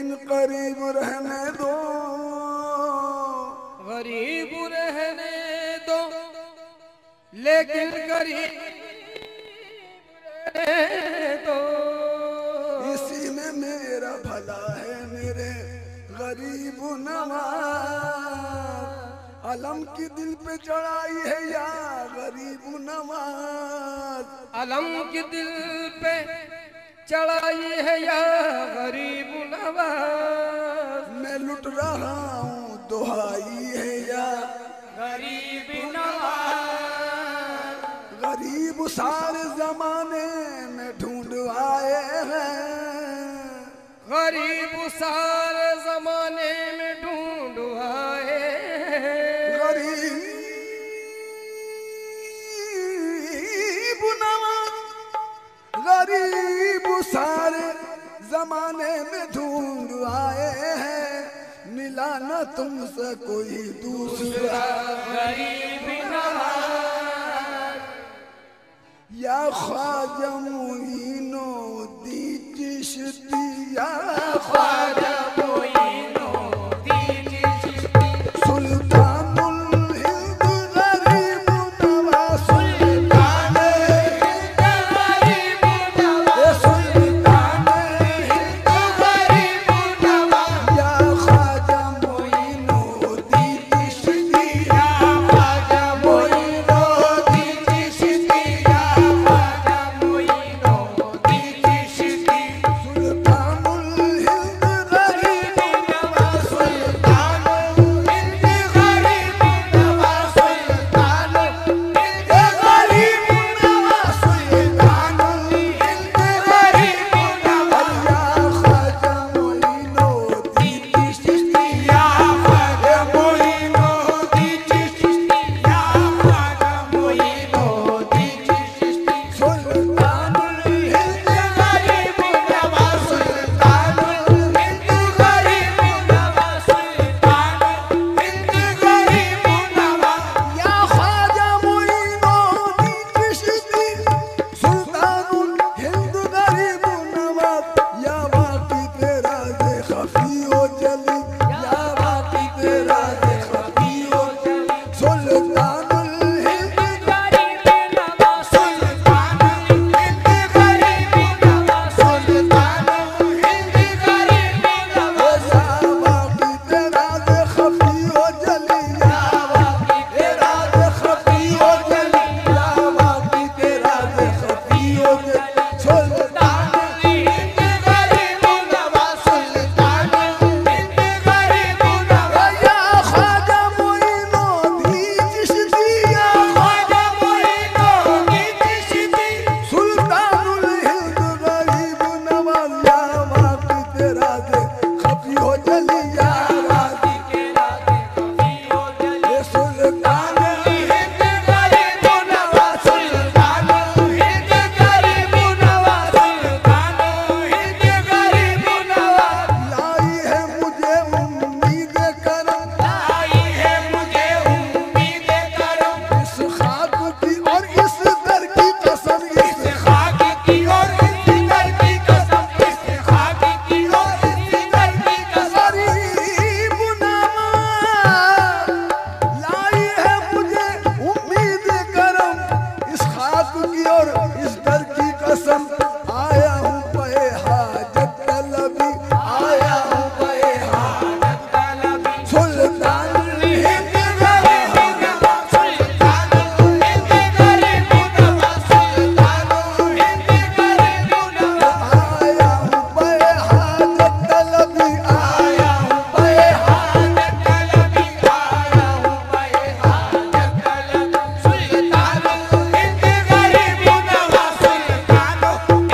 लेकिन करीब रहने दो, गरीब रहने दो, लेकिन गरीब रहने दो। इसी में मेरा भला है मेरे गरीब नवाज। अलम की दिल पे चढ़ाई है या गरीब नवाज, अलम की दिल पे चढ़ाई है या गरीब नवाज। मैं लुट रहा हूँ दुहाई है या गरीब नवाज। गरीब सारे जमाने में ढूंढ आए हैं, गरीब सारे जमाने में ढूंढ आए हैं। गरीब नवाज, गरीब सारे जमाने में ढूंढ आए हैं, मिला न तुमसे कोई दूसरा गरीब नवाज। या ख्वाजा मोइनो दी चिश्ती, या ख्वाजा मोइनो दी चिश्ती, सुल्तानुल हिंद गरीब नवाज, सुल्तानुल हिंद गरीब नवाज, सुल्तानुल हिंद गरीब नवाज। या ख्वाजा मोइनो दी चिश्ती, या ख्वाजा मोइनो दी चिश्ती, या ख्वाजा मोइनो दी चिश्ती, सुल्तानुल हिंद गरीब नवाज, सुल्तानुल हिंद गरीब नवाज, सुल्तानुल हिंद गरीब नवाज, सुल्तानुल हिंद गरीब नवाज। या ख्वाजा मोइनो दी चिश्ती, या ख्वाजा मोइनो दी चिश्ती, या ख्वाजा मोइनो दी चिश्ती, सुल्तानुल हिंद गरीब नवाज, सुल्तानुल हिंद गरीब नवाज, सुल्तानुल हिंद गरीब नवाज। या ख्वाजा मोइनो दी चिश्ती, सुल्तानुल हिंद गरीब नवाज। या बाकी तेरा दे खफी ओ जली, या बाकी तेरा दे खफी ओ जली, सुल्तानुल हिंद गरीब नवाज, सुल्तानुल हिंद गरीब नवाज, सुल्तानुल हिंद गरीब नवाज। या बाकी तेरा दे खफी ओ जली, या बाकी तेरा दे खफी ओ जली, या बाकी तेरा दे खफी ओ जली, सुल्तानुल हिंद गरीब नवाज, सुल्तानुल हिंद गरीब नवाज। या ख्वाजा मोइनो दी चिश्ती, या ख्वाजा मोइनो दी चिश्ती, सुल्तानुल हिंद गरीब नवाज। या बाकी तेरा दे खफी हो जली, या बाकी तेरा दे खफी हो जली, सुल्तानुल हिंद गरीब नवाज, सुल्तानुल हिंद गरीब नवाज, सुल्तानुल हिंद गरीब नवाज। लाई है मुझे उम्मीद करम, लाई है मुझे उम्मीद करम, इस खाक की और इस दर की कसम, इस खाक की और इस दर की कसम, इस खाक की और इस दर की कसम। गरीब नवाज लाई है मुझे उम्मीद करम, इस खाक की और इस दर की कसम। आया हूँ पे हाजत तलबी, आया हूँ पे हाजत तलबी, सुल्तानुल हिंद गरीब नवाज, सुल्तानुल हिंद गरीब नवाज, सुल्तानुल हिंद गरीब नवाज। आया हूँ पे हाजत तलबी, आया हूँ पे हाजत तलबी, आया हूँ पे हाजत तलबी, सुल्तानुल हिंद गरीब नवाज, सुल्तानुल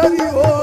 तेरी हो